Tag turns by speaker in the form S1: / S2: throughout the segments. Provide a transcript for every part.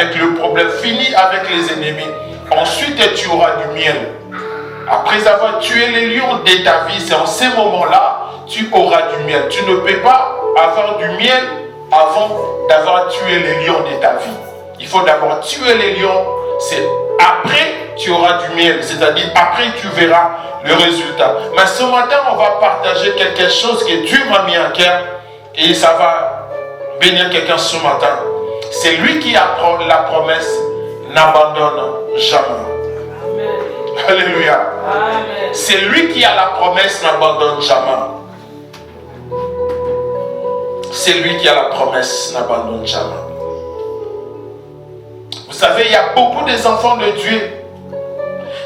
S1: avec le problème, finis avec les ennemis. Ensuite, tu auras du miel. Après avoir tué les lions de ta vie, c'est en ces moments-là, tu auras du miel. Tu ne peux pas avoir du miel avant d'avoir tué les lions de ta vie. Il faut d'abord tuer les lions. C'est après, tu auras du miel. C'est-à-dire, après, tu verras le résultat. Mais ce matin, on va partager quelque chose que Dieu m'a mis en cœur. Et ça va bénir quelqu'un ce matin. C'est lui qui a la promesse, n'abandonne jamais. Amen. Alléluia. Amen. C'est lui qui a la promesse, n'abandonne jamais. C'est lui qui a la promesse, n'abandonne jamais. Vous savez, il y a beaucoup des enfants de Dieu.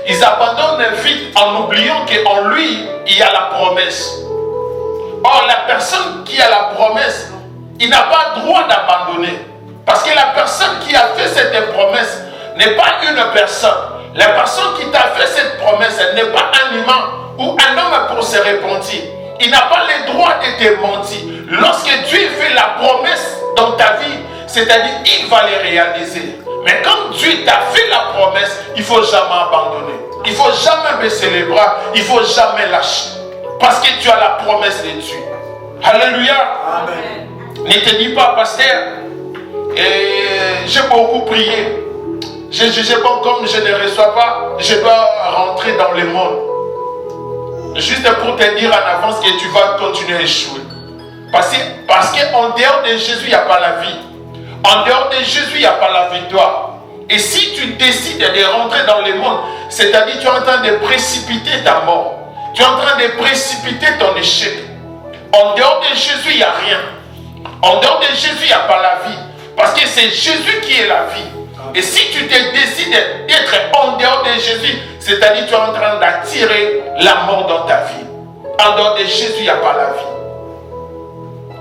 S1: Ils abandonnent vite en oubliant qu'en lui, il y a la promesse. Or, la personne qui a la promesse, il n'a pas le droit d'abandonner. Parce que la personne qui a fait cette promesse n'est pas une personne. La personne qui t'a fait cette promesse, elle n'est pas un humain ou un homme pour se repentir. Il n'a pas le droit de te mentir. Lorsque Dieu fait la promesse dans ta vie, c'est-à-dire il va les réaliser. Mais quand Dieu t'a fait la promesse, il ne faut jamais abandonner. Il ne faut jamais baisser les bras. Il ne faut jamais lâcher. Parce que tu as la promesse de Dieu. Alléluia. Amen. Ne te dis pas, pasteur, j'ai beaucoup prié. Bon, comme je ne reçois pas, je dois rentrer dans le monde. Juste pour te dire en avance que tu vas continuer à échouer. Parce qu'en dehors de Jésus, il n'y a pas la vie. En dehors de Jésus, il n'y a pas la victoire. Et si tu décides de rentrer dans le monde, c'est-à-dire tu es en train de précipiter ta mort. Tu es en train de précipiter ton échec. En dehors de Jésus, il n'y a rien. En dehors de Jésus, il n'y a pas la vie. Parce que c'est Jésus qui est la vie. Et si tu te décides d'être en dehors de Jésus, c'est-à-dire tu es en train d'attirer la mort dans ta vie. En dehors de Jésus, il n'y a pas la vie.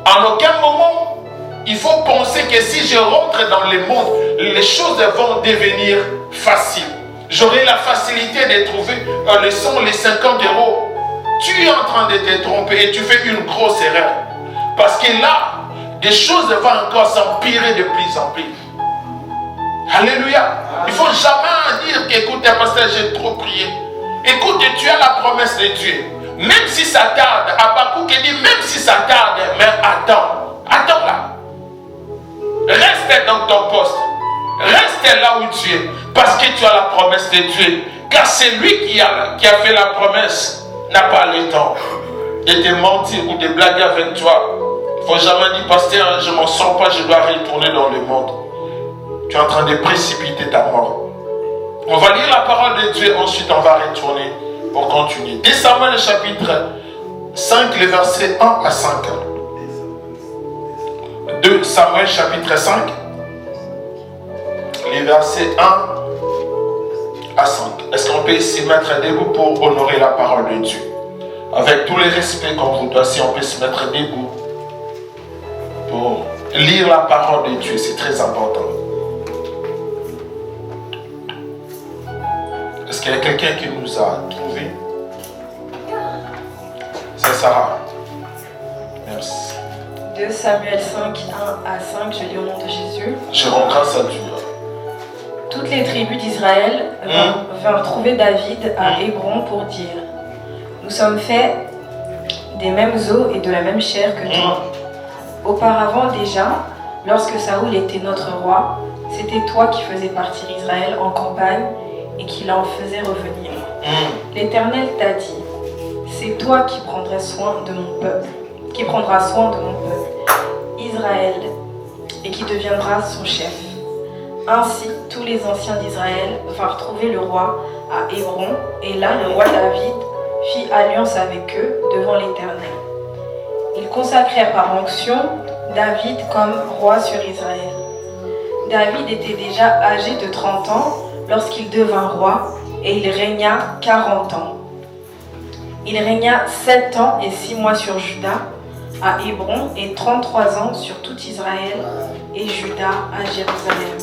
S1: En aucun moment, il faut penser que si je rentre dans le monde, les choses vont devenir faciles. J'aurai la facilité de trouver les 100, les 50 euros. Tu es en train de te tromper et tu fais une grosse erreur. Parce que là, des choses vont encore s'empirer de plus en plus. Alléluia. Il ne faut jamais dire qu'écoute, pasteur, j'ai trop prié. Écoute, tu as la promesse de Dieu. Même si ça tarde, Habakkuk dit, même si ça tarde, mais attends. Attends là. Reste dans ton poste. Reste là où tu es. Parce que tu as la promesse de Dieu. Car c'est lui qui a fait la promesse. N'a pas le temps de te mentir ou de blaguer avec toi. Il ne faut jamais dire, pasteur, je ne m'en sors pas, je dois retourner dans le monde. Tu es en train de précipiter ta mort. On va lire la parole de Dieu, ensuite on va retourner pour continuer. 2 Samuel chapitre 5, les versets 1 à 5. 2 Samuel chapitre 5, les versets 1 à 5. Est-ce qu'on peut se mettre debout pour honorer la parole de Dieu? Avec tous les respects qu'on vous doit, si on peut se mettre debout pour lire la parole de Dieu, c'est très important. Est-ce qu'il y a quelqu'un qui nous a trouvés? C'est Sarah. Merci.
S2: 2 Samuel 5, 1 à 5, je lis au nom de Jésus.
S1: Je rends grâce à Dieu.
S2: Toutes les tribus d'Israël vinrent trouver David à Hébron pour dire: nous sommes faits des mêmes os et de la même chair que toi. Auparavant déjà, lorsque Saoul était notre roi, c'était toi qui faisais partir Israël en campagne et qui l'en faisait revenir. L'Éternel t'a dit: c'est toi qui prendras soin de mon peuple, Israël, et qui deviendra son chef. Ainsi, tous les anciens d'Israël vinrent trouver le roi à Hébron, et là le roi David fit alliance avec eux devant l'Éternel. Ils consacrèrent par onction David comme roi sur Israël. David était déjà âgé de 30 ans lorsqu'il devint roi, et il régna 40 ans. Il régna 7 ans et 6 mois sur Juda, à Hébron, et 33 ans sur tout Israël et Juda à Jérusalem.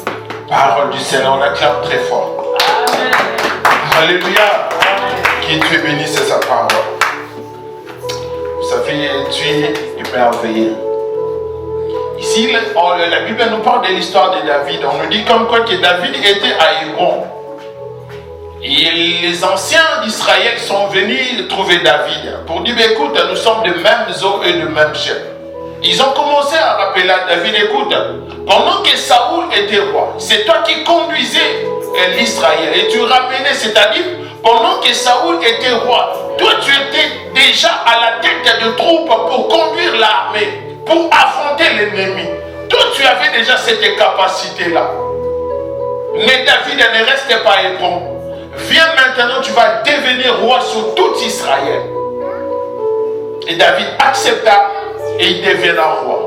S1: Parole du Seigneur, on acclame très fort. Amen. Alléluia. Que Dieu bénisse sa parole. Vous savez, Dieu est merveilleux. Il ici, la Bible nous parle de l'histoire de David. On nous dit comme quoi que David était à Hébron. Et les anciens d'Israël sont venus trouver David pour dire, écoute, nous sommes de mêmes os et de même chair. Ils ont commencé à rappeler à David, écoute, pendant que Saoul était roi, c'est toi qui conduisais l'Israël et tu ramenais, c'est-à-dire, pendant que Saoul était roi, toi tu étais déjà à la tête de troupes pour conduire l'armée, pour affronter l'ennemi. Toi tu avais déjà cette capacité-là. Mais David ne reste pas Hébron. Viens maintenant, tu vas devenir roi sur tout Israël. Et David accepta et il deviendra roi.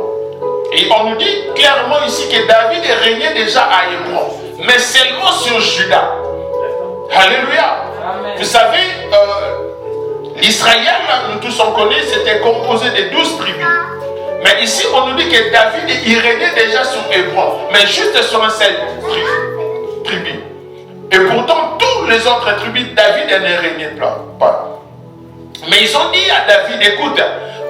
S1: Et on nous dit clairement ici que David régnait déjà à Hébron, mais seulement sur Juda. Alléluia. Amen. Vous savez, l'Israël, nous tous on connaît, c'était composé de 12 tribus. Mais ici, on nous dit que David, il régnait déjà sur Hébron, mais juste sur un seul tribu. Et pourtant, tous les autres tribus, David ne régnait pas. Mais ils ont dit à David, écoute,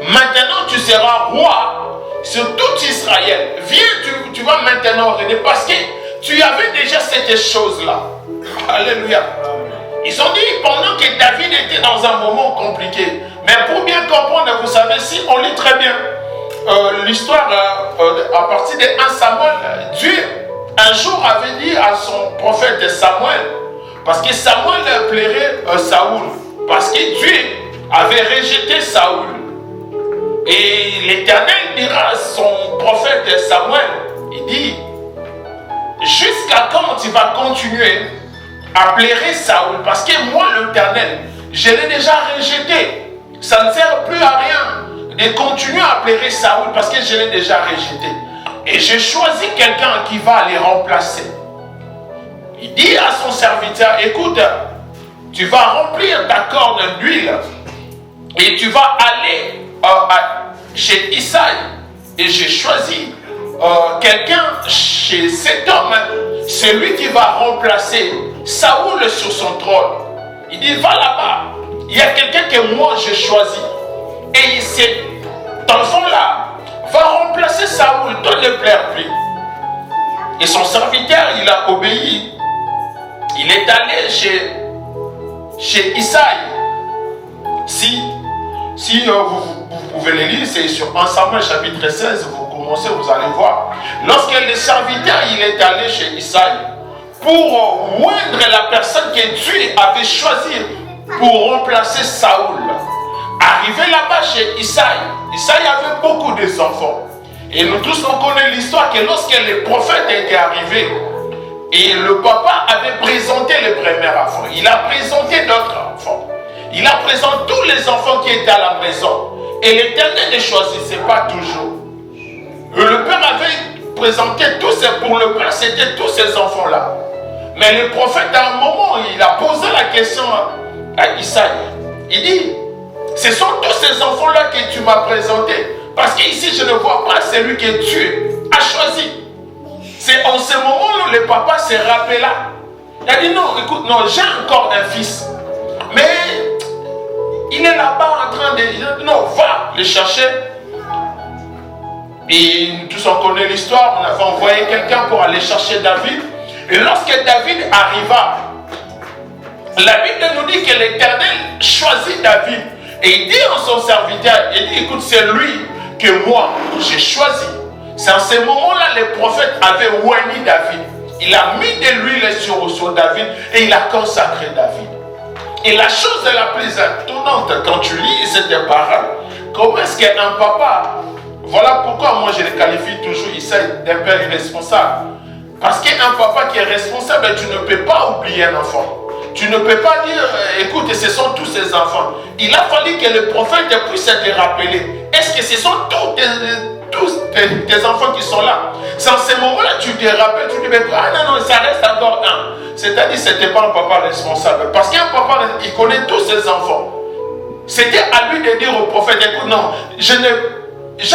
S1: maintenant tu seras roi sur tout Israël. Viens, tu vas maintenant régner parce que tu avais déjà cette chose-là. Alléluia. Ils ont dit pendant que David était dans un moment compliqué. Mais pour bien comprendre, vous savez, si on lit très bien l'histoire à partir de 1 Samuel, Dieu un jour avait dit à son prophète Samuel, parce que Samuel plairait Saoul, parce que Dieu avait rejeté Saoul. Et l'Éternel dira à son prophète Samuel, il dit, jusqu'à quand tu vas continuer à plairer Saoul? Parce que moi, l'Éternel, je l'ai déjà rejeté. Ça ne sert plus à rien de continuer à plairer Saoul parce que je l'ai déjà rejeté. Et j'ai choisi quelqu'un qui va les remplacer. Il dit à son serviteur, écoute, tu vas remplir ta corne d'huile et tu vas aller chez Isaïe. Et j'ai choisi quelqu'un chez cet homme, c'est lui qui va remplacer Saoul sur son trône. Il dit, va là-bas, il y a quelqu'un que moi j'ai choisi. Et cet enfant-là va remplacer Saoul, toi ne pleure plus. Et son serviteur, il a obéi. Il est allé chez Isaïe. Si vous pouvez le lire, c'est sur 1 Samuel chapitre 16, vous commencez, vous allez voir. Lorsque le serviteur, il est allé chez Isaïe pour moindre la personne que Dieu avait choisie pour remplacer Saoul. Arrivé là-bas chez Isaïe, Isaïe avait beaucoup d'enfants. Et nous tous, on connaît l'histoire que lorsque le prophète était arrivé, et le papa avait présenté le premier enfant, il a présenté d'autres enfants. Il a présenté tous les enfants qui étaient à la maison. Et l'Éternel ne choisissait pas toujours. Le père avait présenté tous ces, pour le père, c'était tous ces enfants-là. Mais le prophète, à un moment, il a posé la question à Isaïe. Il dit, ce sont tous ces enfants-là que tu m'as présentés. Parce qu'ici, je ne vois pas celui que Dieu a choisi. C'est en ce moment-là, le papa s'est rappelé là. Il a dit, non, écoute, non, j'ai encore un fils. Mais il est là-bas en train de dire, non, va le chercher. Et nous tous on connaît l'histoire, on avait envoyé quelqu'un pour aller chercher David. Et lorsque David arriva, la Bible nous dit que l'Éternel choisit David. Et il dit à son serviteur, il dit, écoute, c'est lui que moi j'ai choisi. C'est en ce moment-là, le prophète avait oigné David. Il a mis de l'huile sur David et il a consacré David. Et la chose la plus étonnante quand tu lis cette parole, comment est-ce qu'un papa, voilà pourquoi moi je le qualifie toujours ici d'un père irresponsable. Parce qu'un papa qui est responsable, tu ne peux pas oublier un enfant. Tu ne peux pas dire, écoute, ce sont tous ces enfants. Il a fallu que le prophète puisse te rappeler. Est-ce que ce sont tous tes enfants qui sont là? C'est en ce moment-là que tu te rappelles, tu te dis, ah non, ça reste encore un. C'est-à-dire que ce n'était pas un papa responsable. Parce qu'un papa, il connaît tous ses enfants. C'était à lui de dire au prophète, écoute, non, j'ai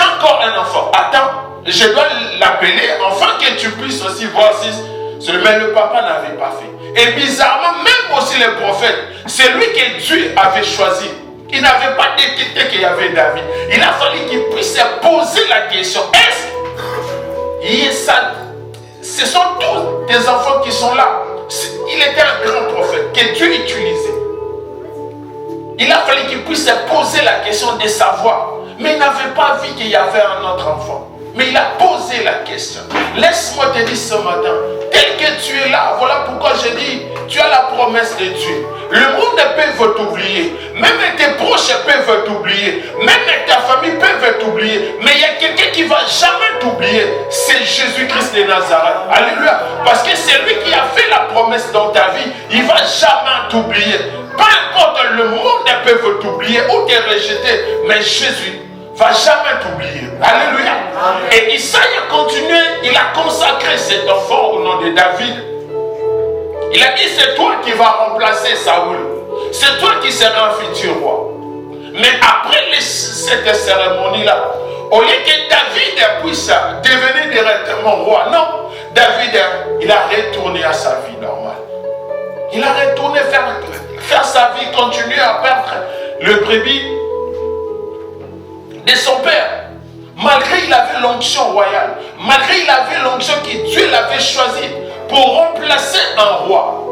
S1: encore un enfant. Attends, je dois l'appeler, afin que tu puisses aussi voir si mais le papa n'avait pas fait. Et bizarrement, même aussi le prophète, c'est lui que Dieu avait choisi. Il n'avait pas détecté qu'il y avait David. Il a fallu qu'il puisse poser la question, Ce sont tous des enfants qui sont là. Il était un grand prophète que Dieu utilisait. Il a fallu qu'il puisse se poser la question de savoir. Mais il n'avait pas vu qu'il y avait un autre enfant. Mais il a posé la question. Laisse-moi te dire ce matin, tel que tu es là, voilà pourquoi je dis, tu as la promesse de Dieu. Le monde peut t'oublier. Même tes proches peuvent t'oublier. Même ta famille peut t'oublier. Mais il y a quelqu'un qui ne va jamais t'oublier. C'est Jésus-Christ de Nazareth. Alléluia. Parce que c'est lui qui a fait la promesse dans ta vie. Il ne va jamais t'oublier. Peu importe, le monde peut t'oublier ou te rejeter. Mais Jésus ne va jamais t'oublier. Alléluia. Amen. Et Isaïe a continué. Il a consacré cet enfant au nom de David. Il a dit, c'est toi qui vas remplacer Saoul. C'est toi qui seras un futur roi. Mais après cette cérémonie-là, au lieu que David puisse devenir directement roi, non. David, il a retourné à sa vie normale. Il a retourné faire sa vie, continuer à perdre le brebis de son père. Malgré il avait l'onction royale, malgré il avait l'onction que Dieu l'avait choisi pour remplacer un roi.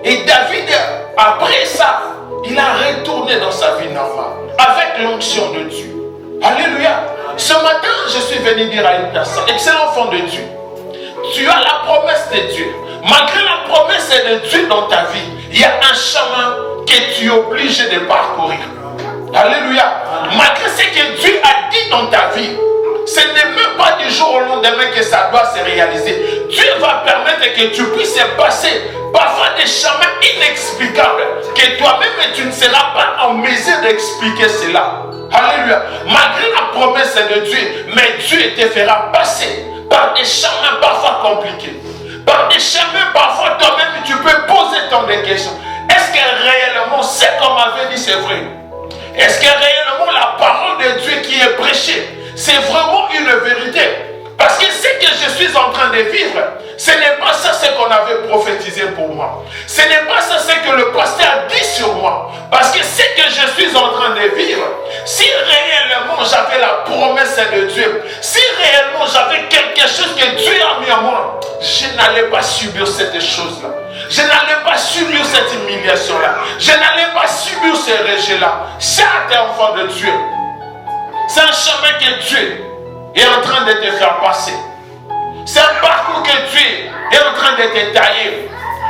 S1: Et David, après ça, il a retourné dans sa vie normale, avec l'onction de Dieu. Alléluia. Ce matin, je suis venu dire à une personne, excellent enfant de Dieu, tu as la promesse de Dieu. Malgré la promesse de Dieu dans ta vie, il y a un chemin que tu es obligé de parcourir. Alléluia. Malgré ce que Dieu a dit dans ta vie, ce n'est même pas du jour au lendemain que ça doit se réaliser. Dieu va permettre que tu puisses passer parfois des chemins inexplicables que toi-même tu ne seras pas en mesure d'expliquer cela. Alléluia. Malgré la promesse de Dieu, mais Dieu te fera passer par des chemins parfois compliqués. Par des chemins parfois toi-même tu peux poser tant de questions. Est-ce que réellement ce qu'on m'avait dit c'est vrai? Est-ce que réellement la parole de Dieu qui est prêchée, c'est vraiment une vérité? Parce que ce que je suis en train de vivre, ce n'est pas ça ce qu'on avait prophétisé pour moi. Ce n'est pas ça ce que le pasteur a dit sur moi. Parce que ce que je suis en train de vivre, si réellement j'avais la promesse de Dieu, si réellement j'avais quelque chose que Dieu a mis en moi, je n'allais pas subir cette chose-là. Je n'allais pas subir cette humiliation-là. Je n'allais pas subir ce rejet-là. Certes, enfant de Dieu, c'est un chemin que Dieu est en train de te faire passer. C'est un parcours que Dieu est en train de te tailler.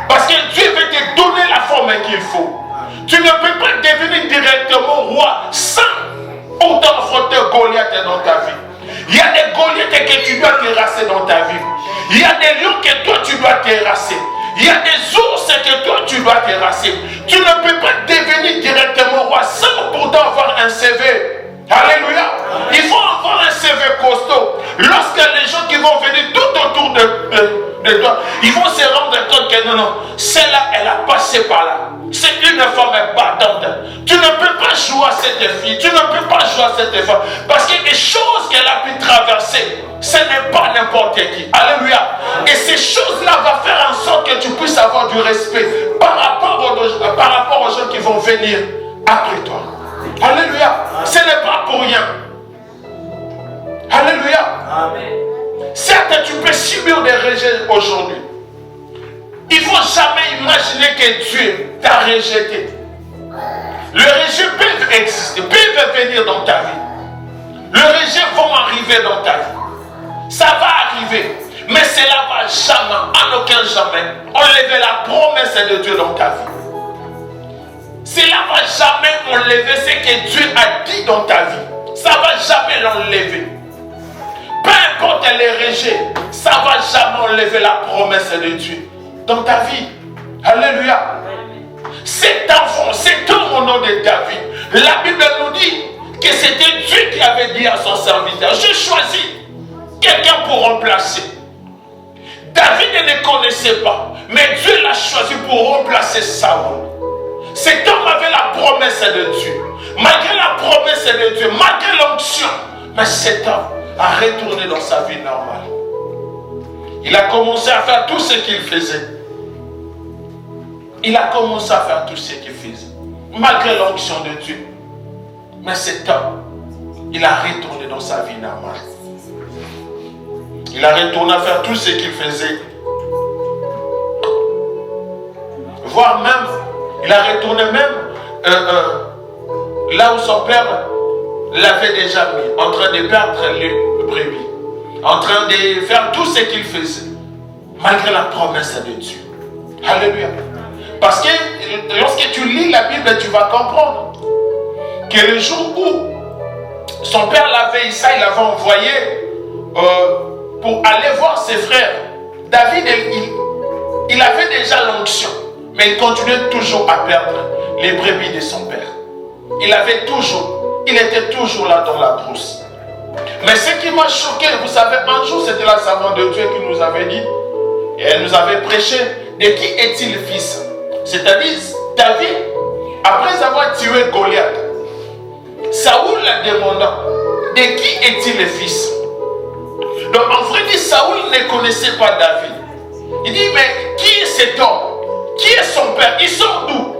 S1: Parce que Dieu veut te donner la forme qu'il faut. Tu ne peux pas devenir directement roi sans autant affronter Goliath dans ta vie. Il y a des Goliaths que tu dois terrasser dans ta vie. Il y a des lions que toi tu dois terrasser. Il y a des ours que toi tu dois terrasser. Tu ne peux pas devenir directement roi sans pourtant avoir un CV. Alléluia. Il faut avoir un CV costaud. Lorsque les gens qui vont venir tout autour de toi, ils vont se rendre compte que non, celle-là, elle a passé par là. C'est une femme battante. Tu ne peux pas jouer à cette fille. Tu ne peux pas jouer à cette femme. Parce que les choses qu'elle a pu traverser, ce n'est pas n'importe qui. Alléluia. Et ces choses-là vont faire en sorte que tu puisses avoir du respect par rapport aux gens qui vont venir après toi. Alléluia. Ce n'est pas pour rien. Alléluia. Amen. Certes, tu peux subir des rejets aujourd'hui. Il ne faut jamais imaginer que Dieu t'a rejeté. Le rejet peut exister, peut venir dans ta vie. Le rejet va arriver dans ta vie. Ça va arriver. Mais cela ne va jamais, en aucun jamais, enlever la promesse de Dieu dans ta vie. Cela ne va jamais enlever ce que Dieu a dit dans ta vie. Ça ne va jamais l'enlever. Peu importe les rejets, ça ne va jamais enlever la promesse de Dieu dans ta vie. Alléluia. Cet enfant, cet homme au nom de David, la Bible nous dit que c'était Dieu qui avait dit à son serviteur, je choisis quelqu'un pour remplacer. David ne connaissait pas, mais Dieu l'a choisi pour remplacer Saoul. Cet homme avait la promesse de Dieu. Malgré la promesse de Dieu, malgré l'onction, mais cet homme a retourné dans sa vie normale. Il a commencé à faire tout ce qu'il faisait. Il a commencé à faire tout ce qu'il faisait. Malgré l'onction de Dieu. Mais cet homme, il a retourné dans sa vie normale. Il a retourné à faire tout ce qu'il faisait. Voire même, il a retourné même là où son père l'avait déjà mis, en train de perdre les brebis, en train de faire tout ce qu'il faisait, malgré la promesse de Dieu. Alléluia. Parce que lorsque tu lis la Bible, tu vas comprendre que le jour où son père l'avait, Isaïe l'avait envoyé pour aller voir ses frères, David, il avait déjà l'onction, mais il continuait toujours à perdre les brebis de son père. Il était toujours là dans la brousse. Mais ce qui m'a choqué, vous savez, un jour c'était la servante de Dieu qui nous avait dit, et elle nous avait prêché, de qui est-il le fils? C'est-à-dire, David, après avoir tué Goliath, Saoul la demanda, de qui est-il le fils? Donc en vrai, Saoul ne connaissait pas David. Il dit, mais qui est cet homme? Qui est son père? Il sort d'où?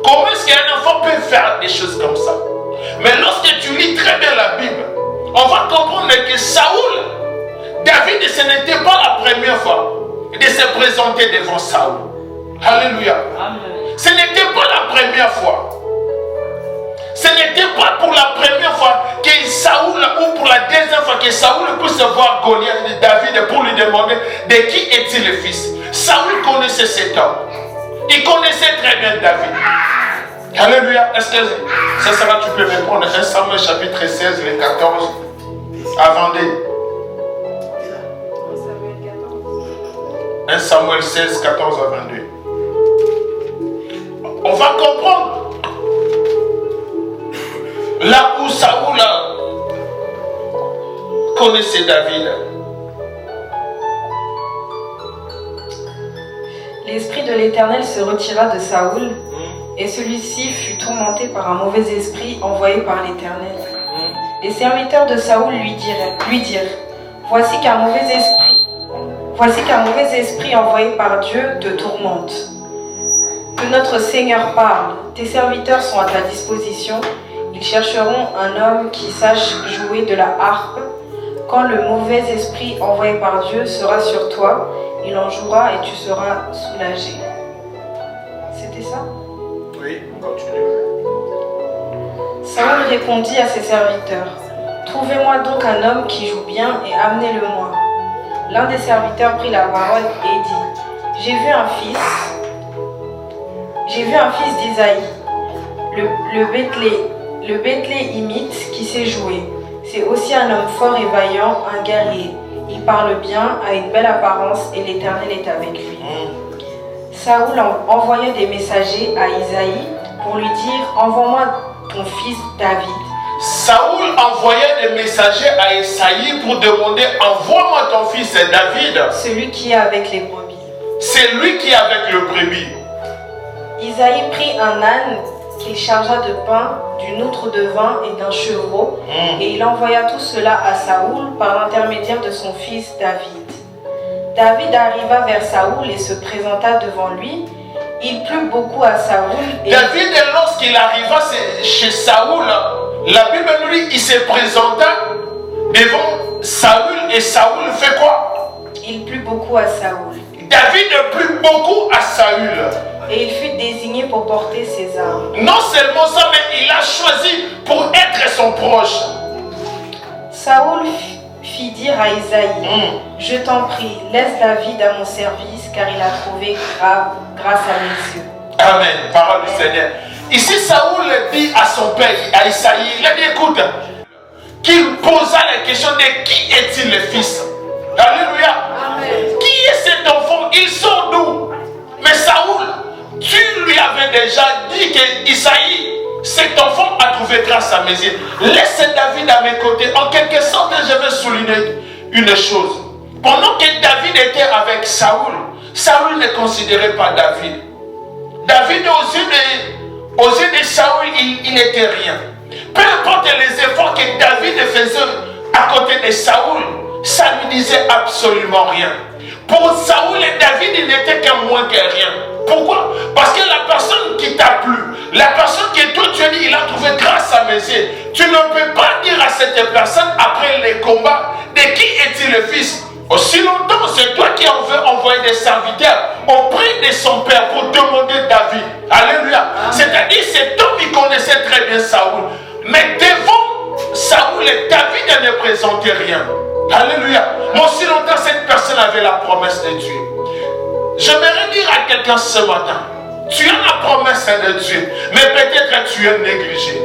S1: Comment est-ce qu'un enfant peut faire des choses comme ça? Mais lorsque tu lis très bien la Bible, on va comprendre que Saoul, David, ce n'était pas la première fois de se présenter devant Saoul. Alléluia. Amen. Ce n'était pas la première fois. Ce n'était pas pour la première fois que Saoul, ou pour la deuxième fois que Saoul puisse voir Goliath de David pour lui demander de qui est-il le fils. Saoul connaissait cet homme. Il connaissait très bien David. Alléluia. Est-ce que ça sera, tu peux me prendre 1 Samuel chapitre 16, les 14 à 22. 1 Samuel 16, 14 à 22. On va comprendre là où Saoul connaissait David.
S2: L'esprit de l'Éternel se retira de Saoul, et celui-ci fut tourmenté par un mauvais esprit envoyé par l'Éternel. Les serviteurs de Saoul lui dirent, voici qu'un mauvais esprit envoyé par Dieu te tourmente. Que notre Seigneur parle, tes serviteurs sont à ta disposition, ils chercheront un homme qui sache jouer de la harpe. Quand le mauvais esprit envoyé par Dieu sera sur toi, il en jouera et tu seras soulagé. C'était ça?
S1: Oui, on continue.
S2: Saoul répondit à ses serviteurs, trouvez-moi donc un homme qui joue bien et amenez-le-moi. L'un des serviteurs prit la parole et dit, j'ai vu un fils d'Isaïe, le Bethléemite qui sait jouer. C'est aussi un homme fort et vaillant, un guerrier. Il parle bien, a une belle apparence et l'Éternel est avec lui. Saoul envoya des messagers à Isaïe pour lui dire, envoie-moi ton fils David.
S1: Saoul envoyait des messagers à Isaïe pour demander, envoie-moi ton fils David.
S2: Celui qui est avec les brebis.
S1: C'est lui qui est avec le brebis.
S2: Isaïe prit un âne qu'il chargea de pain, d'une outre de vin et d'un chevreau, et il envoya tout cela à Saoul par l'intermédiaire de son fils David. David arriva vers Saoul et se présenta devant lui. Il plut beaucoup à Saoul.
S1: David, lorsqu'il arriva chez Saoul, la Bible nous dit qu'il se présenta devant Saoul et Saoul fait quoi?
S2: Il plut beaucoup à Saoul.
S1: David plut beaucoup à Saül.
S2: Et il fut désigné pour porter ses armes.
S1: Non seulement ça, mais il a choisi pour être son proche.
S2: Saoul fit dire à Isaïe, je t'en prie, laisse David à mon service, car il a trouvé grâce à mes yeux.
S1: Amen. Parole du Seigneur. Ici, Saoul dit à son père, à Isaïe, il a dit, écoute, qu'il posa la question de qui est-il le fils? Alléluia. Amen. Qui est cet enfant? Il sort d'où? Mais Saoul, tu lui avais déjà dit que Isaïe, cet enfant a trouvé grâce à mes yeux. Laisse David à mes côtés. En quelque sorte, je vais souligner une chose. Pendant que David était avec Saoul, Saoul ne considérait pas David. David, aux yeux de Saoul, il n'était rien. Peu importe les efforts que David faisait à côté de Saoul, ça ne lui disait absolument rien. Pour Saoul et David, il n'était qu'un moins que rien. Pourquoi? Parce que la personne qui t'a plu, la personne que toi tu as dit, il a trouvé grâce à mes yeux, tu ne peux pas dire à cette personne après les combats, de qui est-il le fils? Aussi longtemps, c'est toi qui en veux envoyer des serviteurs auprès de son père pour demander David. Alléluia. C'est-à-dire, cet homme, il connaissait très bien Saoul. Mais devant Saoul et David ne présentait rien. Alléluia. Mais aussi longtemps, cette personne avait la promesse de Dieu. J'aimerais dire à quelqu'un ce matin, tu as la promesse de Dieu, mais peut-être tu es négligé.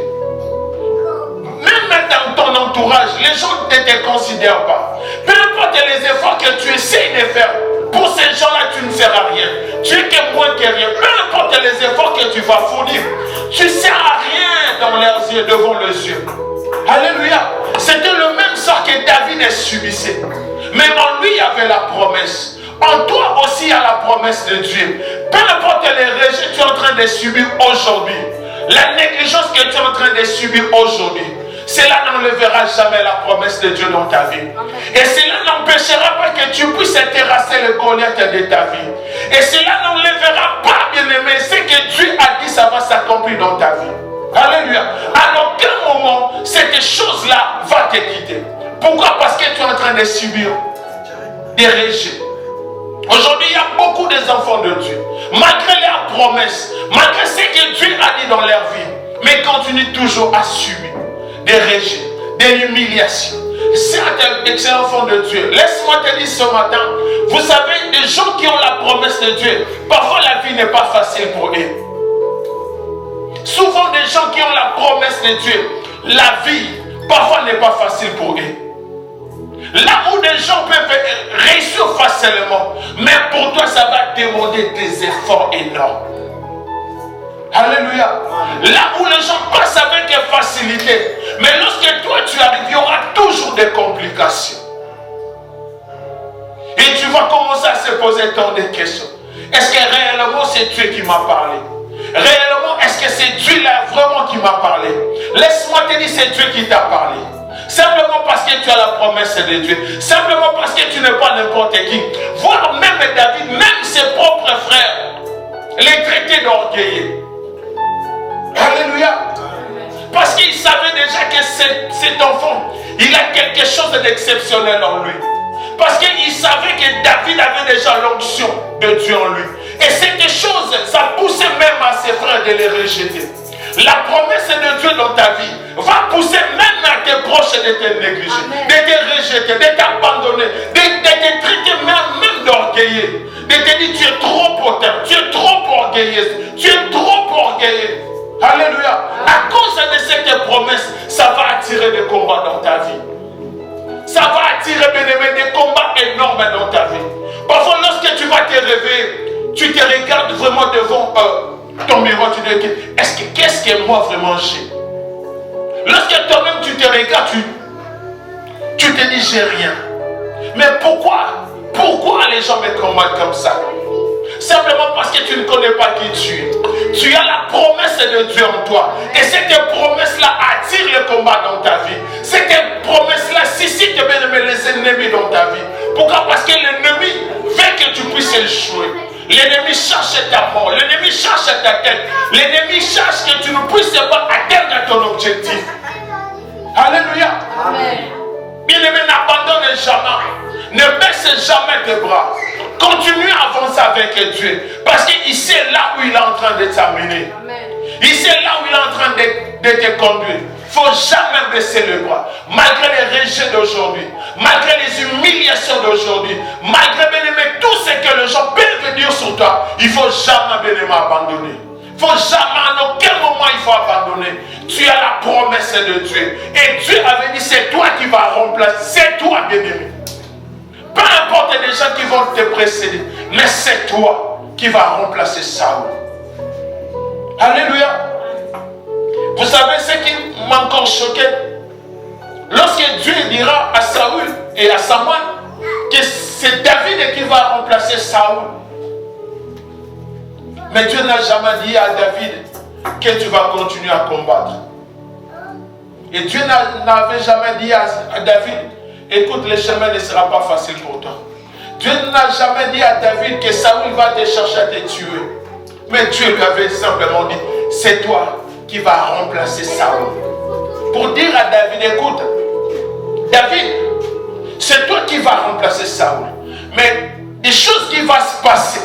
S1: Même dans ton entourage, les gens ne te considèrent pas. Peu importe les efforts que tu essaies de faire, pour ces gens-là, tu ne seras rien. Tu es que moins que rien. Peu importe les efforts que tu vas fournir, tu ne seras rien dans leurs yeux, devant les yeux. Alléluia. C'était le même sort que David subissait. Mais en lui, il y avait la promesse. En toi aussi, il y a la promesse de Dieu. Peu importe les rejets que tu es en train de subir aujourd'hui, la négligence que tu es en train de subir aujourd'hui, cela n'enlèvera jamais la promesse de Dieu dans ta vie. Et cela n'empêchera pas que tu puisses terrasser le Goliath de ta vie. Et cela n'enlèvera pas, bien-aimé, ce que Dieu a dit, ça va s'accomplir dans ta vie. Alléluia. À aucun moment, cette chose-là va te quitter. Pourquoi? Parce que tu es en train de subir des rejets. Aujourd'hui, il y a beaucoup d'enfants de Dieu. Malgré leurs promesses, malgré ce que Dieu a dit dans leur vie, mais continuent toujours à subir des rejets, des humiliations. Certains excellents enfants de Dieu, laisse-moi te dire ce matin, vous savez, des gens qui ont la promesse de Dieu, parfois la vie n'est pas facile pour eux. Souvent des gens qui ont la promesse de Dieu, la vie parfois n'est pas facile pour eux. Là où des gens peuvent réussir facilement, mais pour toi ça va demander des efforts énormes. Alléluia. Là où les gens passent avec facilité, mais lorsque toi tu arrives, il y aura toujours des complications. Et tu vas commencer à se poser tant de questions. Est-ce que réellement c'est Dieu qui m'a parlé? Réellement, est-ce que c'est Dieu là vraiment qui m'a parlé? Laisse-moi te dire, c'est Dieu qui t'a parlé. Simplement parce que tu as la promesse de Dieu. Simplement parce que tu n'es pas n'importe qui. Voir même David, même ses propres frères, les traiter d'orgueilleux. Alléluia. Parce qu'il savait déjà que cet enfant, il a quelque chose d'exceptionnel en lui. Parce qu'il savait que David avait déjà l'onction de Dieu en lui. Et cette chose, ça poussait même à ses frères de les rejeter. La promesse de Dieu dans ta vie va pousser même à tes proches de te négliger, de te rejeter, de t'abandonner, de te traiter même d'orgueilleux, de te dire tu es trop potent, tu es trop orgueilleuse, tu es trop orgueilleux. Alléluia. À cause de cette promesse, ça va attirer des combats dans ta vie. Ça va attirer, bien aimé, des combats énormes dans ta vie. Parfois, lorsque tu vas te réveiller, tu te regardes vraiment devant ton miroir, tu te dis, qu'est-ce que moi vraiment j'ai? Lorsque toi-même tu te regardes, tu te dis, j'ai rien. Mais pourquoi les gens me combattent comme ça? Simplement parce que tu ne connais pas qui tu es. Tu as la promesse de Dieu en toi. Et cette promesse-là attire le combat dans ta vie. Cette promesse-là suscite bien les ennemis dans ta vie. Pourquoi? Parce que l'ennemi veut que tu puisses échouer. L'ennemi cherche ta mort. L'ennemi cherche ta tête. L'ennemi cherche que tu ne puisses pas atteindre ton objectif. Alléluia. Amen. Bien-aimé, n'abandonne jamais. Ne baisse jamais tes bras. Continue à avancer avec Dieu. Parce qu'il sait là où il est en train de t'amener. Il sait là où il est en train de te conduire. Il ne faut jamais baisser le bras. Malgré les rejets d'aujourd'hui, malgré les humiliations d'aujourd'hui, malgré bien aimé, tout ce que les gens peuvent dire sur toi, il ne faut jamais bien aimé abandonner. Il ne faut jamais, à aucun moment il faut abandonner. Tu as la promesse de Dieu. Et Dieu avait dit, c'est toi qui vas remplacer. C'est toi, bien aimé. Peu importe les gens qui vont te précéder, mais c'est toi qui vas remplacer Saoul. Alléluia. Vous savez ce qui m'a encore choqué? Lorsque Dieu dira à Saoul et à Samuel que c'est David qui va remplacer Saoul. Mais Dieu n'a jamais dit à David que tu vas continuer à combattre. Et Dieu n'avait jamais dit à David, écoute, le chemin ne sera pas facile pour toi. Dieu n'a jamais dit à David que Saoul va te chercher à te tuer. Mais Dieu lui avait simplement dit, c'est toi qui vas remplacer Saoul. Pour dire à David, écoute, David, C'est toi qui vas remplacer Saoul. Mais des choses qui vont se passer,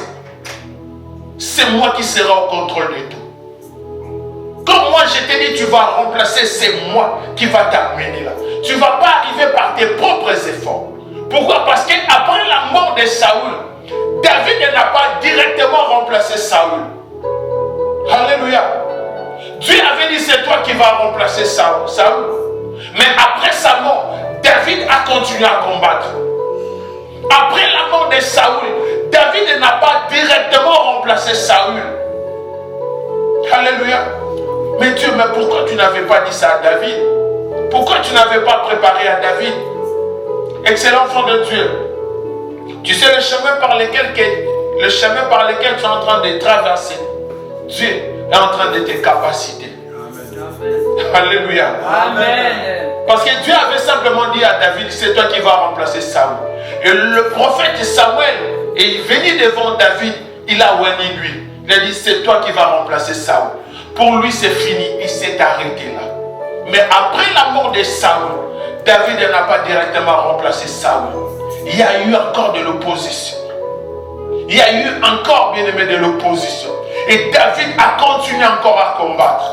S1: c'est moi qui serai au contrôle de tout. Comme moi je t'ai dit, tu vas remplacer, c'est moi qui va t'amener là. Tu ne vas pas arriver par tes propres efforts. Pourquoi? Parce qu'après la mort de Saoul, David n'a pas directement remplacé Saoul. Alléluia. Dieu avait dit, c'est toi qui vas remplacer Saoul. Mais après sa mort, David a continué à combattre. Après la mort de Saoul, David n'a pas directement remplacé Saoul. Alléluia. Mais Dieu, mais pourquoi tu n'avais pas dit ça à David? Pourquoi tu n'avais pas préparé à David? Excellent enfant de Dieu. Tu sais le chemin par lequel tu es en train de traverser. Dieu est en train de te capaciter. Alléluia. Amen. Parce que Dieu avait simplement dit à David, c'est toi qui vas remplacer Saoul. Et le prophète Samuel est venu devant David, il a oigné lui. Il a dit, c'est toi qui vas remplacer Saoul. Pour lui, c'est fini, il s'est arrêté là. Mais après la mort de Saoul, David n'a pas directement remplacé Saoul. Il y a eu encore de l'opposition. Il y a eu encore, bien aimé, de l'opposition. Et David a continué encore à combattre.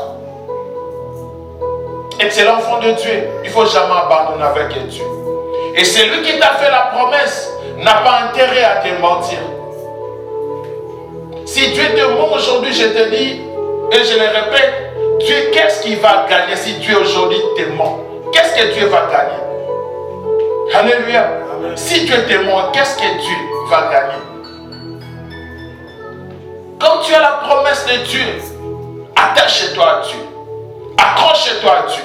S1: Excellent enfant de Dieu, il ne faut jamais abandonner avec Dieu. Et celui qui t'a fait la promesse n'a pas intérêt à te mentir. Si Dieu te ment aujourd'hui, je te dis, et je le répète, Dieu, qu'est-ce qu'il va gagner si Dieu aujourd'hui te ment? Qu'est-ce que Dieu va gagner? Alléluia. Amen. Si Dieu te ment, qu'est-ce que Dieu va gagner? Quand tu as la promesse de Dieu, attache-toi à Dieu. Accroche-toi à Dieu.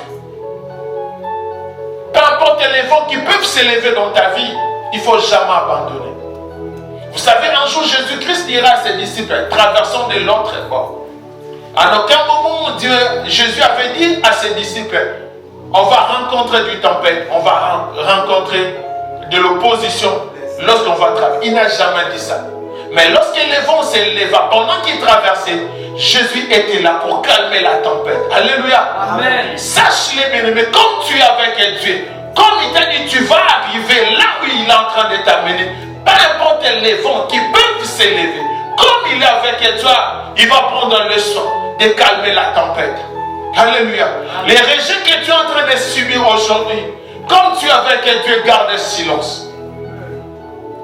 S1: Peu importe les vents qui peuvent s'élever dans ta vie, il ne faut jamais abandonner. Vous savez, un jour, Jésus-Christ dira à ses disciples, traversons de l'autre bord. À aucun moment, Jésus avait dit à ses disciples, on va rencontrer du tempête, on va rencontrer de l'opposition lorsqu'on va traverser. Il n'a jamais dit ça. Mais lorsque les vents s'éleva, pendant qu'il traversait, Jésus était là pour calmer la tempête. Alléluia. Amen. Sache-le, bien-aimé, comme tu es avec Dieu, comme il t'a dit, tu vas arriver là où il est en train de t'amener. Peu importe les vents qui peuvent s'élever, comme il est avec toi, il va prendre le soin de calmer la tempête. Alléluia. Amen. Les rejets que tu es en train de subir aujourd'hui, comme tu es avec Dieu, garde le silence.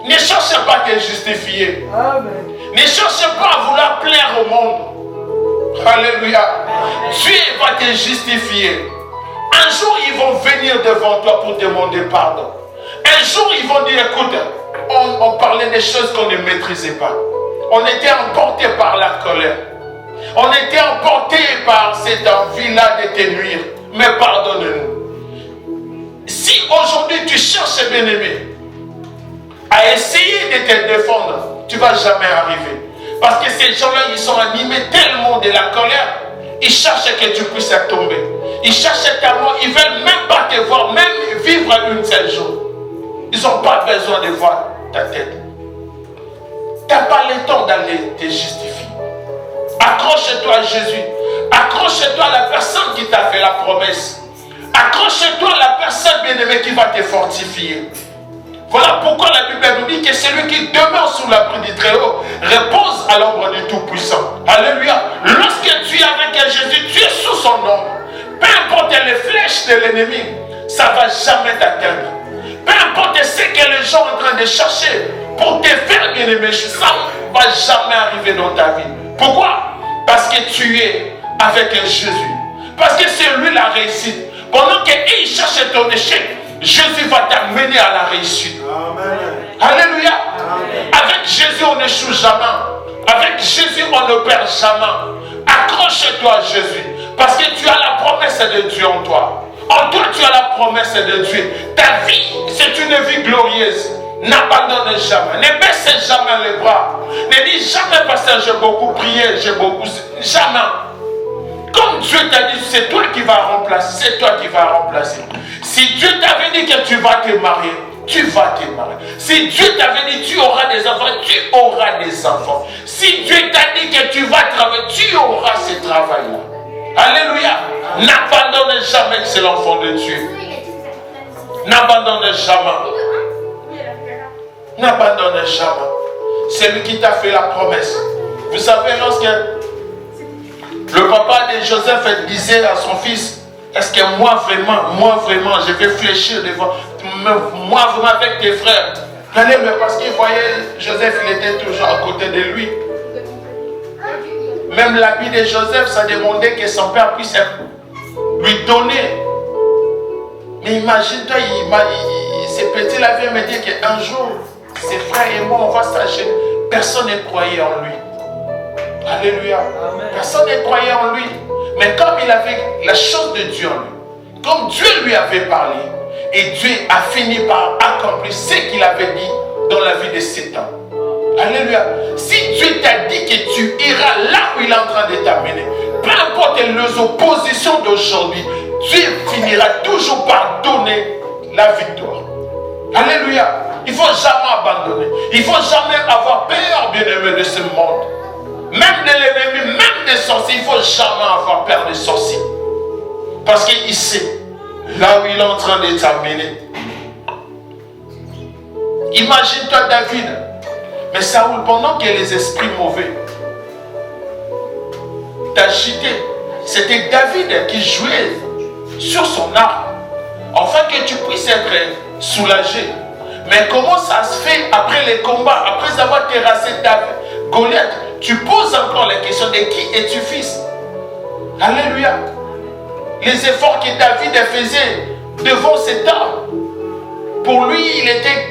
S1: Ne cherche pas à te justifier. Amen. Ne cherche pas à vouloir plaire au monde. Alléluia. Amen. Dieu va te justifier. Un jour, ils vont venir devant toi pour demander pardon. Un jour, ils vont dire, écoute, on parlait des choses qu'on ne maîtrisait pas. On était emporté par la colère. On était emporté par cette envie-là de te nuire. Mais pardonne-nous. Si aujourd'hui tu cherches, bien-aimé, à essayer de te défendre, tu ne vas jamais arriver. Parce que ces gens-là, ils sont animés tellement de la colère, ils cherchent que tu puisses tomber. Ils cherchent ta mort, ils ne veulent même pas te voir, même vivre une seule jour. Ils n'ont pas besoin de voir ta tête. Tu n'as pas le temps d'aller te justifier. Accroche-toi à Jésus. Accroche-toi à la personne qui t'a fait la promesse. Accroche-toi à la personne bien-aimée qui va te fortifier. Voilà pourquoi la Bible nous dit que celui qui demeure sous l'abri du Très-Haut repose à l'ombre du Tout-Puissant. Alléluia. Lorsque tu es avec Jésus, tu es sous son ombre. Peu importe les flèches de l'ennemi, ça ne va jamais t'atteindre. Peu importe ce que les gens sont en train de chercher pour te faire bien-aimer, ça ne va jamais arriver dans ta vie. Pourquoi? Parce que tu es avec Jésus. Parce que c'est lui la réussite. Pendant qu'il cherche ton échec, Jésus va t'amener à la réussite. Amen. Alléluia. Amen. Avec Jésus, on n'échoue jamais. Avec Jésus, on ne perd jamais. Accroche-toi à Jésus. Parce que tu as la promesse de Dieu en toi. En toi, tu as la promesse de Dieu. Ta vie, c'est une vie glorieuse. N'abandonne jamais. Ne baisse jamais les bras. Ne dis jamais, pasteur, j'ai beaucoup prié, j'ai beaucoup... Jamais. Comme Dieu t'a dit, c'est toi qui vas remplacer. C'est toi qui vas remplacer. Si Dieu t'avait dit que tu vas te marier, tu vas te marier. Si Dieu t'avait dit que tu auras des enfants, tu auras des enfants. Si Dieu t'a dit que tu vas travailler, tu auras ce travail-là. Alléluia. N'abandonne jamais, c'est l'enfant de Dieu. N'abandonne jamais. N'abandonne jamais. C'est lui qui t'a fait la promesse. Vous savez, lorsque le papa de Joseph disait à son fils, est-ce que moi vraiment, je vais fléchir devant, moi vraiment avec tes frères. Allez, mais parce qu'il voyait Joseph, il était toujours à côté de lui. Même l'habit de Joseph, ça demandait que son père puisse lui donner. Mais imagine-toi, ce petit-là vient me dire qu'un jour, ses frères et moi, on va s'acheter. Personne ne croyait en lui. Alléluia. Amen. Personne ne croyait en lui. Mais comme il avait la chose de Dieu en lui, comme Dieu lui avait parlé, et Dieu a fini par accomplir ce qu'il avait dit dans la vie de cet homme. Alléluia. Si Dieu t'a dit que tu iras là où il est en train de t'amener, peu importe les oppositions d'aujourd'hui, Dieu finira toujours par donner la victoire. Alléluia. Il ne faut jamais abandonner. Il ne faut jamais avoir peur, bien-aimé, de ce monde. Même de l'ennemi, même des sorciers, il ne faut jamais avoir peur des sorciers. Parce qu'il sait là où il est en train de t'amener. Imagine-toi David. Mais Saoul, pendant que les esprits mauvais t'agitaient, c'était David qui jouait sur son arme, afin que tu puisses être soulagé. Mais comment ça se fait après les combats, après avoir terrassé Goliath, tu poses encore la question de qui es-tu fils? Alléluia. Les efforts que David faisait devant cet homme, pour lui, il était...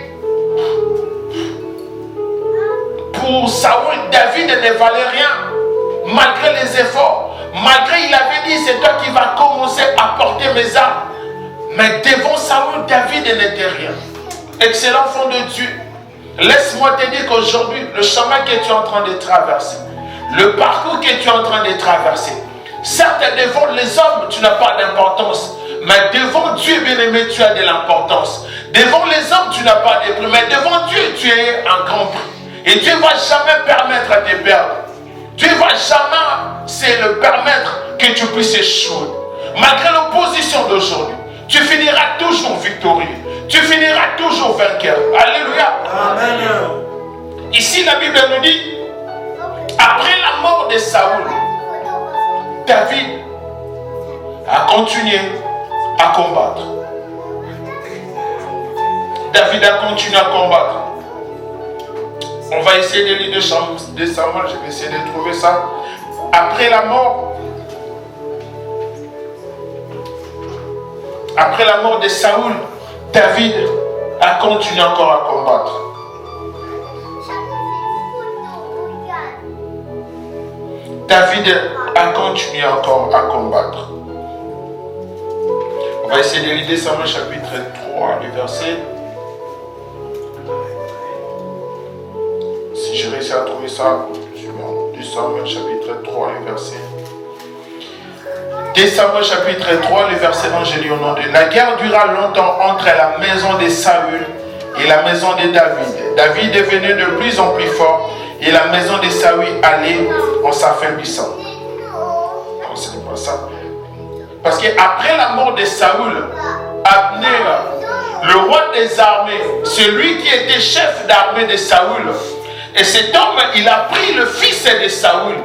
S1: Pour Saoul, David ne valait rien, malgré les efforts. Malgré, il avait dit, c'est toi qui vas commencer à porter mes armes. Mais devant Saoul, David n'était rien. Excellent enfant de Dieu. Laisse-moi te dire qu'aujourd'hui, le chemin que tu es en train de traverser, le parcours que tu es en train de traverser, certes, devant les hommes, tu n'as pas d'importance. Mais devant Dieu, bien-aimé, tu as de l'importance. Devant les hommes, tu n'as pas de prix. Mais devant Dieu, tu es un grand prix. Et Dieu ne va jamais permettre à te perdre. Dieu ne va jamais le permettre que tu puisses échouer. Malgré l'opposition d'aujourd'hui, tu finiras toujours victorieux. Tu finiras toujours vainqueur. Alléluia. Amen. Ici, la Bible nous dit, après la mort de Saoul, David a continué à combattre. David a continué à combattre. On va essayer de lire de Samuel, je vais essayer de trouver ça. Après la mort de Saoul, David a continué encore à combattre. David a continué encore à combattre. On va essayer de lire 2 Samuel chapitre 3, le verset. Si je réussis à trouver ça, je vais en 2 Samuel chapitre 3, le verset. 2 Samuel chapitre 3, le verset dont j'ai lu au nom de. La guerre dura longtemps entre la maison de Saül et la maison de David. David devenait de plus en plus fort et la maison de Saül allait en s'affaiblissant. Non, ce n'est pas ça. Parce qu'après la mort de Saül, Abner, le roi des armées, celui qui était chef d'armée de Saül, et cet homme, il a pris le fils de Saül.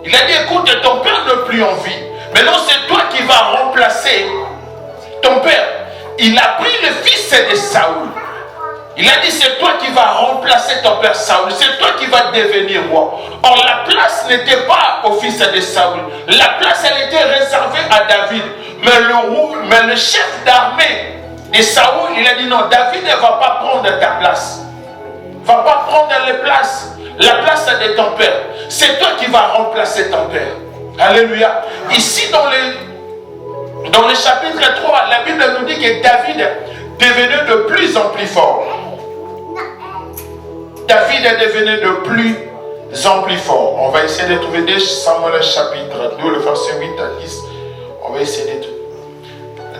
S1: Il a dit, écoute, ton père n'est plus en vie. Maintenant, c'est toi qui vas remplacer ton père. Il a pris le fils de Saül. Il a dit, c'est toi qui vas remplacer ton père Saül. C'est toi qui vas devenir roi. Or, la place n'était pas au fils de Saül. La place, elle était réservée à David. Mais le chef d'armée de Saül, il a dit, non, David ne va pas prendre ta place. Va pas prendre les places. La place est de ton père. C'est toi qui vas remplacer ton père. Alléluia. Ici dans le chapitre 3, la Bible nous dit que David devenait de plus en plus fort. David est devenu de plus en plus fort. On va essayer de trouver 2 Samuel chapitre 2, le verset 8 à 10. On va essayer de trouver.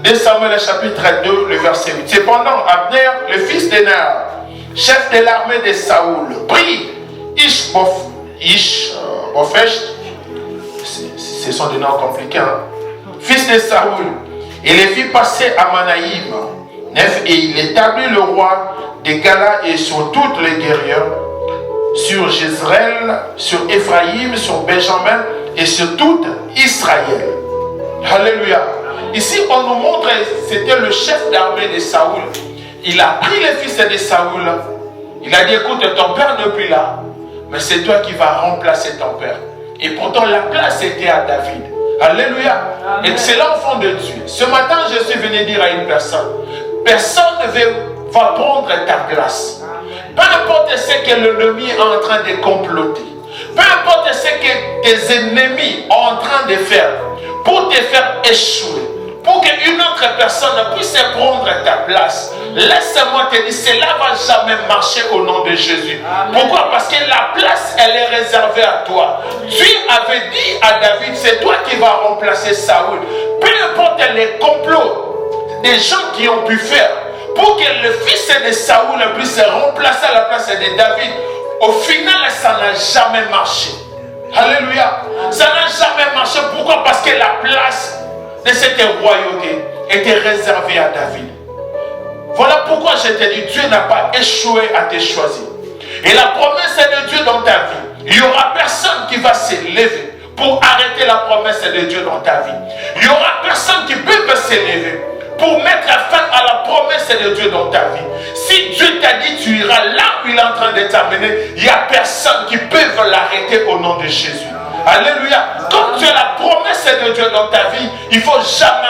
S1: 2 Samuel chapitre 2, le verset 8. Cependant, Abner, le fils de Ner, chef de l'armée de Saoul, prit Ishbosheth, ce sont des noms compliqués, hein? Fils de Saoul, et les fit passer à Manaïm, et il établit le roi des Galas et sur toutes les guerrières, sur Jezreel, sur Ephraïm, sur Benjamin et sur tout Israël. Alléluia. Ici, on nous montre, c'était le chef d'armée de Saoul. Il a pris les fils de Saoul. Il a dit, écoute, ton père n'est plus là, mais c'est toi qui vas remplacer ton père. Et pourtant, la place était à David. Alléluia. Amen. Excellent enfant de Dieu. Ce matin, je suis venu dire à une personne, personne ne va prendre ta place. Peu importe ce que l'ennemi est en train de comploter, peu importe ce que tes ennemis sont en train de faire pour te faire échouer, pour qu'une autre personne puisse prendre ta place, laisse-moi te dire, cela ne va jamais marcher au nom de Jésus. Amen. Pourquoi? Parce que la place, elle est réservée à toi. Dieu avait dit à David, c'est toi qui vas remplacer Saoul. Peu importe les complots des gens qui ont pu faire pour que le fils de Saoul puisse remplacer à la place de David, au final, ça n'a jamais marché. Alléluia. Ça n'a jamais marché. Pourquoi? Parce que la place de cette royauté était réservée à David. Voilà pourquoi je te dis, Dieu n'a pas échoué à te choisir. Et la promesse de Dieu dans ta vie, il n'y aura personne qui va s'élever pour arrêter la promesse de Dieu dans ta vie. Il n'y aura personne qui peut s'élever pour mettre fin à la promesse de Dieu dans ta vie. Si Dieu t'a dit tu iras là où il est en train de t'amener, il n'y a personne qui peut l'arrêter au nom de Jésus. Alléluia. Quand tu as la promesse de Dieu dans ta vie, il ne faut jamais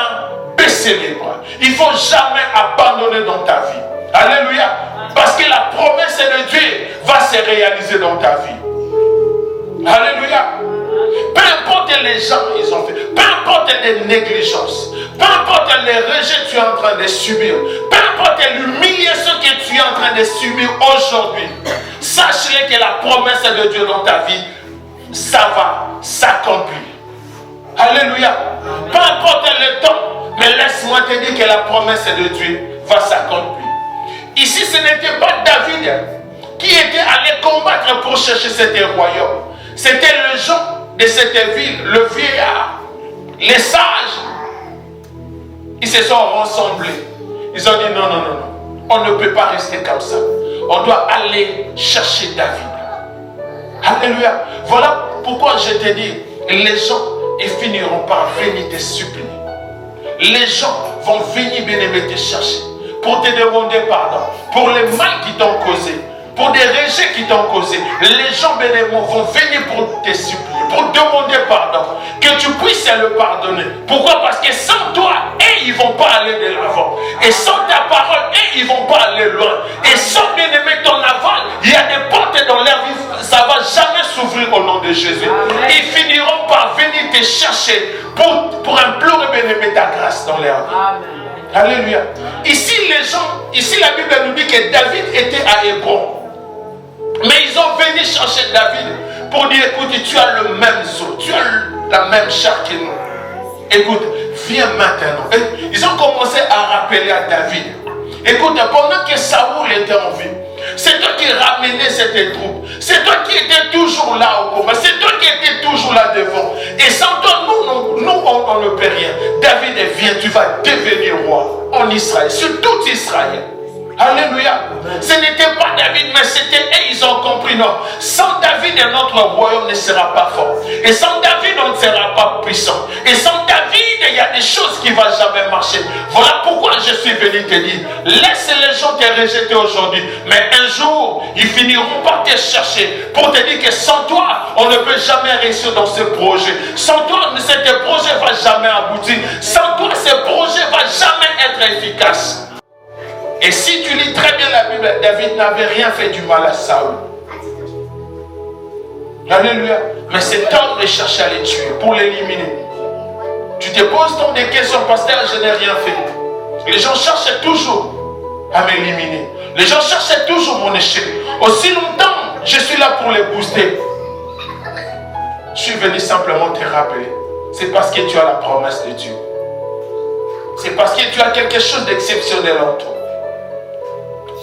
S1: baisser les bras. Il ne faut jamais abandonner dans ta vie. Alléluia. Parce que la promesse de Dieu va se réaliser dans ta vie. Alléluia. Peu importe les gens qu'ils ont fait, peu importe les négligences, peu importe les rejets que tu es en train de subir, peu importe l'humiliation que tu es en train de subir aujourd'hui, sache-le que la promesse de Dieu dans ta vie, ça va s'accomplir. Alléluia. Peu importe le temps, mais laisse-moi te dire que la promesse de Dieu va s'accomplir. Ici, ce n'était pas David qui était allé combattre pour chercher cet royaume. C'était les gens de cette ville, le vieillard, les sages. Ils se sont rassemblés. Ils ont dit non, non, non, non. On ne peut pas rester comme ça. On doit aller chercher David. Alléluia. Voilà pourquoi je te dis, les gens, ils finiront par venir te supplier. Les gens vont venir bien te chercher pour te demander pardon, pour les mal qui t'ont causé, pour des rejets qui t'ont causé. Les gens bénévoles vont venir pour te supplier, pour demander pardon, que tu puisses le pardonner. Pourquoi? Parce que sans toi, ils ne vont pas aller de l'avant. Et sans ta parole, ils ne vont pas aller loin. Et sans bien-aimé ton aval, il y a des portes dans leur vie, ça ne va jamais s'ouvrir au nom de Jésus. Amen. Ils finiront par venir te chercher pour implorer bien-aimé ta grâce dans leur vie. Amen. Alléluia. Ici, la Bible nous dit que David était à Hébron. Mais ils ont venu chercher David pour dire, écoute, tu as le même zoo, tu as la même chair que nous. Écoute, viens maintenant. Et ils ont commencé à rappeler à David. Écoute, pendant que Saoul était en vie, c'est toi qui ramenais cette troupe. C'est toi qui étais toujours là au combat. C'est toi qui étais toujours là devant. Et sans toi, nous on ne peut rien. David, viens, tu vas devenir roi en Israël, sur tout Israël. Alléluia. Ce n'était pas David, mais c'était eux, ils ont compris. Non, sans David, notre royaume ne sera pas fort. Et sans David, on ne sera pas puissant. Et sans David, il y a des choses qui ne vont jamais marcher. Voilà pourquoi je suis venu te dire, laisse les gens te rejeter aujourd'hui. Mais un jour, ils finiront par te chercher pour te dire que sans toi, on ne peut jamais réussir dans ce projet. Sans toi, ce projet ne va jamais aboutir. Sans toi, ce projet ne va jamais être efficace. Et si tu lis très bien la Bible, David n'avait rien fait du mal à Saoul. Alléluia. Mais cet homme les cherchait à les tuer pour l'éliminer. Tu te poses donc des questions, pasteur, je n'ai rien fait. Les gens cherchaient toujours à m'éliminer. Les gens cherchaient toujours mon échec. Aussi longtemps, je suis là pour les booster. Je suis venu simplement te rappeler. C'est parce que tu as la promesse de Dieu. C'est parce que tu as quelque chose d'exceptionnel en toi.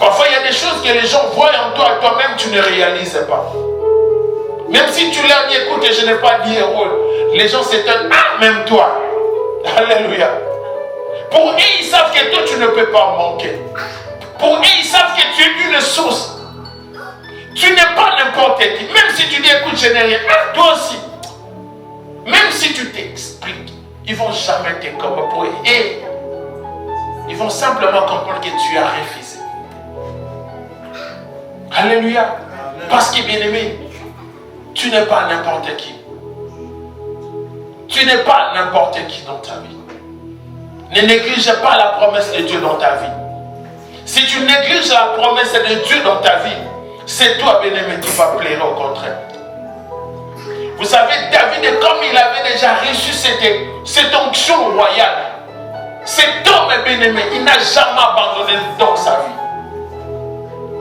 S1: Parfois, il y a des choses que les gens voient en toi et toi-même, tu ne réalises pas. Même si tu l'as dit, écoute, je n'ai pas dit rôle. Les gens s'étonnent, ah, même toi. Alléluia. Pour eux, ils savent que toi, tu ne peux pas manquer. Pour eux, ils savent que tu es une source. Tu n'es pas n'importe qui. Même si tu dis, écoute, je n'ai rien. Toi aussi. Même si tu t'expliques, ils ne vont jamais te comprendre. Et ils vont simplement comprendre que tu as refusé. Alléluia. Parce que, bien-aimé, tu n'es pas n'importe qui. Tu n'es pas n'importe qui dans ta vie. Ne néglige pas la promesse de Dieu dans ta vie. Si tu négliges la promesse de Dieu dans ta vie, c'est toi, bien-aimé, qui va plaire au contraire. Vous savez, David, comme il avait déjà reçu cette onction royale, cet homme, bien-aimé, il n'a jamais abandonné dans sa vie.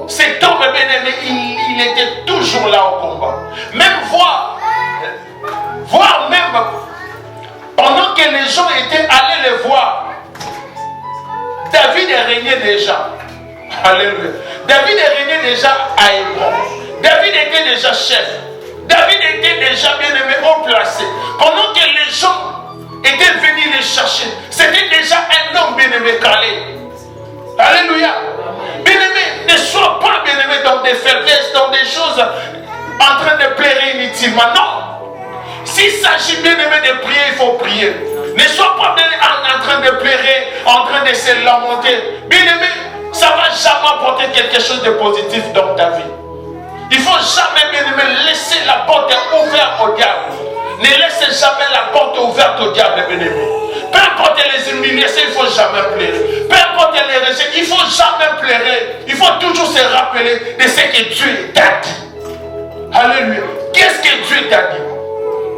S1: Cet homme, bien-aimé, il était toujours là au combat. Même voir même, pendant que les gens étaient allés le voir, David régnait déjà. Alléluia. David régnait déjà à Hébron. David était déjà chef. David était déjà bien-aimé, haut placé. Pendant que les gens étaient venus les chercher, c'était déjà un homme bien-aimé calé. Alléluia. Bien-aimé, ne sois pas bien-aimé dans des faiblesses, dans des choses en train de plaire inutilement. Non. S'il s'agit bien-aimé de prier, il faut prier. Ne sois pas en train de pleurer, en train de se lamenter. Bien-aimé, ça ne va jamais apporter quelque chose de positif dans ta vie. Il ne faut jamais, bien-aimé, laisser la porte ouverte au diable. Ne laissez jamais la porte ouverte au diable, bien-aimé. Peu importe les humiliations, il ne faut jamais pleurer. Peu importe les rejets, il ne faut jamais pleurer. Il faut toujours se rappeler de ce que Dieu t'a dit. Alléluia. Qu'est-ce que Dieu t'a dit?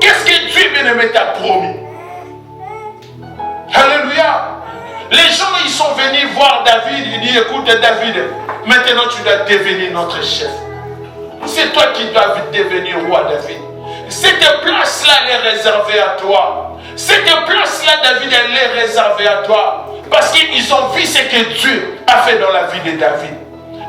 S1: Qu'est-ce que Dieu, bien-aimé, t'a promis? Alléluia. Les gens, ils sont venus voir David. Ils disent, écoute David, maintenant tu dois devenir notre chef. C'est toi qui dois devenir roi, David. Cette place-là, elle est réservée à toi. Cette place-là, David, elle est réservée à toi. Parce qu'ils ont vu ce que Dieu a fait dans la vie de David.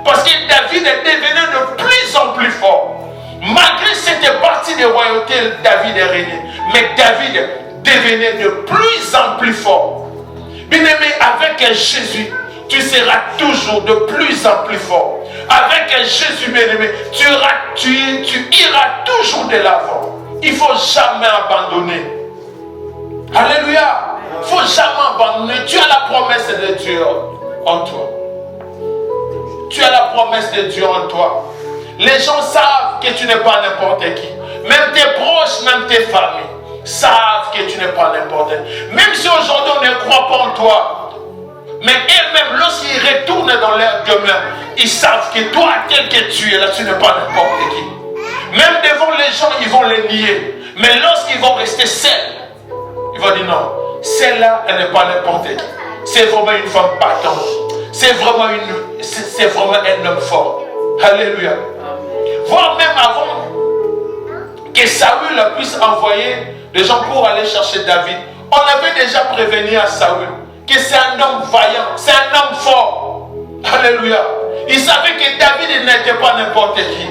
S1: Parce que David est devenu de plus en plus fort. Malgré cette partie de royauté, David est régné. Mais David devenait de plus en plus fort. Bien-aimé, avec Jésus, tu seras toujours de plus en plus fort. Avec Jésus, bien-aimé, tu iras toujours de l'avant. Il ne faut jamais abandonner. Alléluia. Il ne faut jamais abandonner. Tu as la promesse de Dieu en toi. Tu as la promesse de Dieu en toi. Les gens savent que tu n'es pas n'importe qui. Même tes proches, même tes familles savent que tu n'es pas n'importe qui. Même si aujourd'hui on ne croit pas en toi, mais eux-mêmes, lorsqu'ils retournent dans leur demeure, ils savent que toi, tel que tu es là, tu n'es pas n'importe qui. Même devant les gens, ils vont les nier. Mais lorsqu'ils vont rester seuls, ils vont dire non, celle-là, elle n'est pas n'importe qui. C'est vraiment une femme battante. C'est vraiment un homme fort. Alléluia. Voire même avant que Saül puisse envoyer des gens pour aller chercher David, on avait déjà prévenu à Saül que c'est un homme vaillant, c'est un homme fort. Alléluia. Il savait que David n'était pas n'importe qui.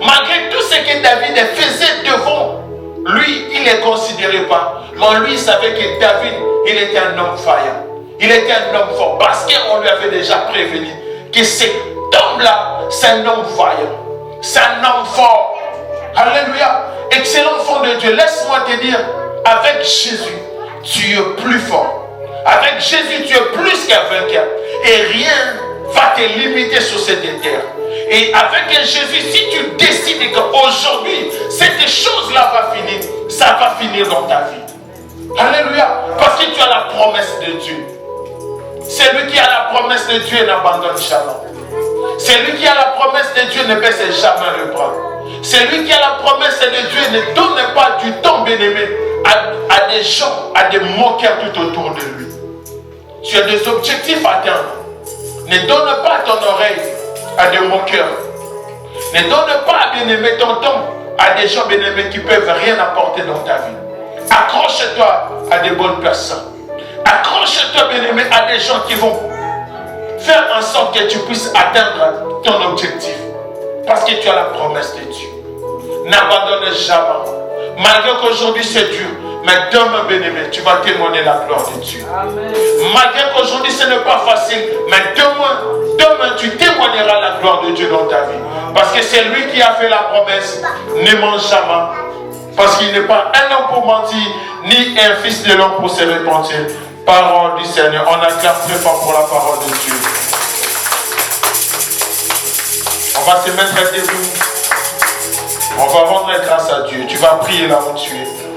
S1: Malgré tout ce que David faisait devant lui, il ne le considérait pas. Mais lui, il savait que David, il était un homme vaillant. Il était un homme fort. Parce qu'on lui avait déjà prévenu que cet homme-là, c'est un homme vaillant. C'est un homme fort. Alléluia. Excellent enfant de Dieu. Laisse-moi te dire, avec Jésus, tu es plus fort. Avec Jésus, tu es plus qu'un vainqueur. Et rien va te limiter sur cette terre. Et avec Jésus, si tu décides qu'aujourd'hui, cette chose-là va finir, ça va finir dans ta vie. Alléluia. Parce que tu as la promesse de Dieu. Celui qui a la promesse de Dieu n'abandonne jamais. Celui qui a la promesse de Dieu ne baisse jamais le bras. Celui qui a la promesse de Dieu ne donne pas du temps, bien-aimé, à des gens, à des moqueurs tout autour de lui. Tu as des objectifs à atteindre. Ne donne pas ton oreille à des moqueurs. Ne donne pas, bien-aimé, ton temps à des gens, bien-aimés, qui ne peuvent rien apporter dans ta vie. Accroche-toi à des bonnes personnes. Accroche-toi, bien-aimé, à des gens qui vont faire en sorte que tu puisses atteindre ton objectif. Parce que tu as la promesse de Dieu. N'abandonne jamais. Malgré qu'aujourd'hui c'est dur, Mais demain, bien-aimé, tu vas témoigner la gloire de Dieu.
S3: Amen.
S1: Malgré qu'aujourd'hui ce n'est pas facile, mais demain tu témoigneras la gloire de Dieu dans ta vie. Parce que c'est lui qui a fait la promesse, ne mange jamais. Parce qu'il n'est pas un homme pour mentir, ni un fils de l'homme pour se repentir. Parole du Seigneur, on acclame très fort pour la parole de Dieu. On va se mettre debout. On va rendre grâce à Dieu. Tu vas prier là où tu es.